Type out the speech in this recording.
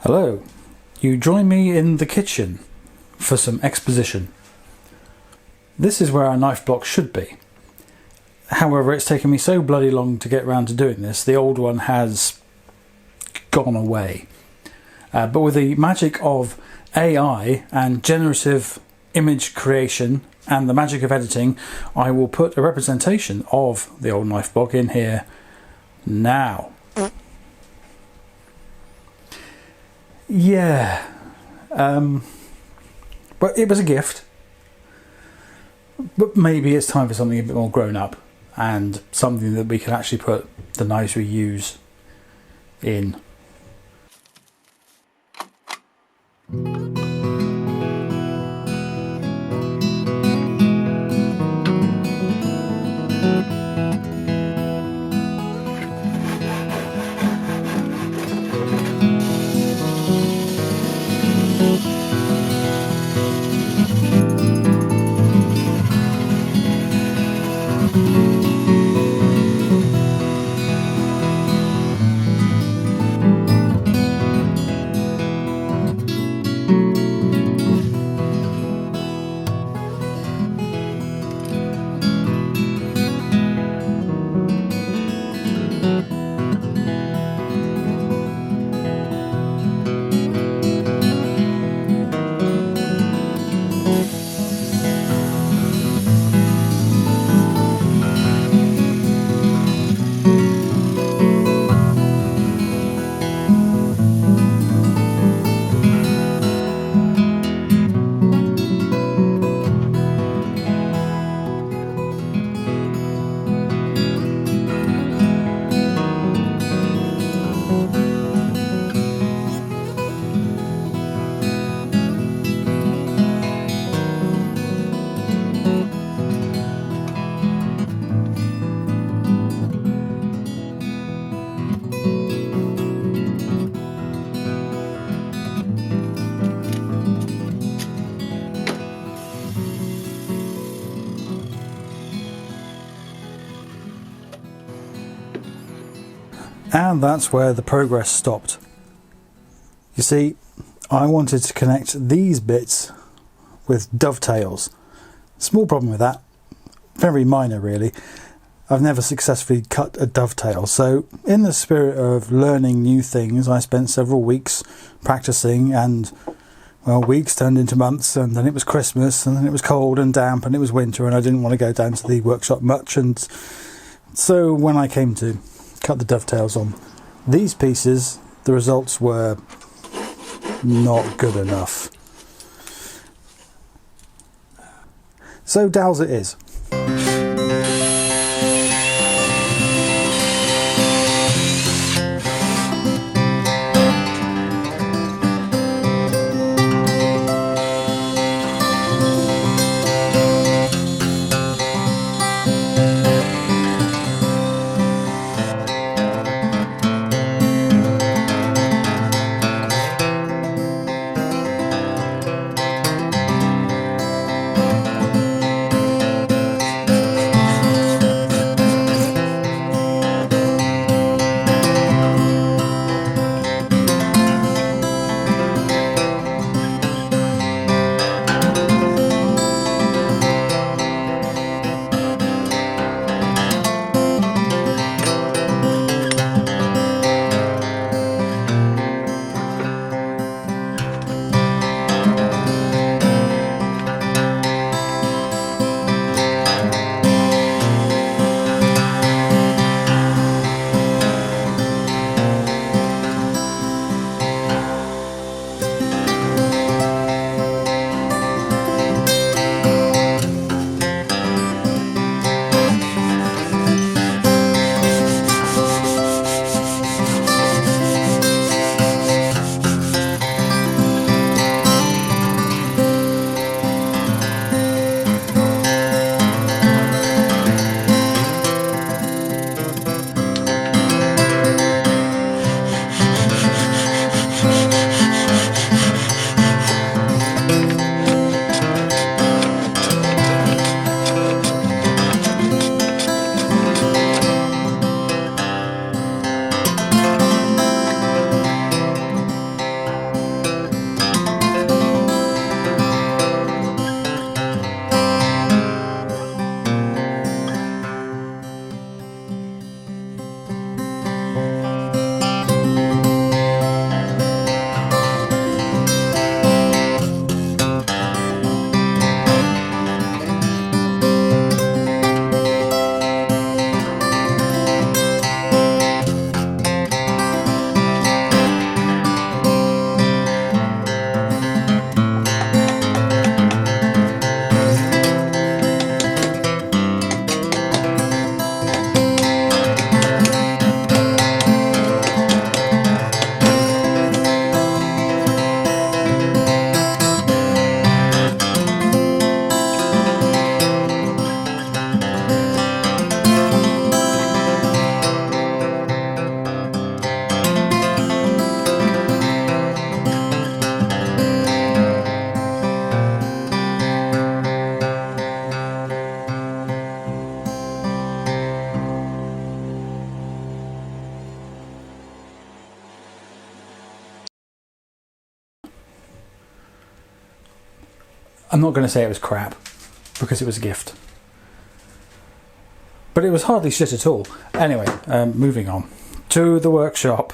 Hello, you join me in the kitchen for some exposition. This is where our knife block should be. However, it's taken me so bloody long to get round to doing this, the old one has gone away. But with the magic of AI and generative image creation and the magic of editing, I will put a representation of the old knife block in here now. Yeah, but it was a gift. But maybe it's time for something a bit more grown up and something that we can actually put the knives we use in. And that's where the progress stopped. You see, I wanted to connect these bits with dovetails. Small problem with that, very minor really. I've never successfully cut a dovetail, so in the spirit of learning new things, I spent several weeks practicing, and well, weeks turned into months, and then it was Christmas, and then it was cold and damp, and it was winter, and I didn't want to go down to the workshop much, and so when I came to cut the dovetails on these pieces, the results were not good enough. So dowels it is. I'm not going to say it was crap, because it was a gift. But it was hardly shit at all. Anyway, moving on to the workshop.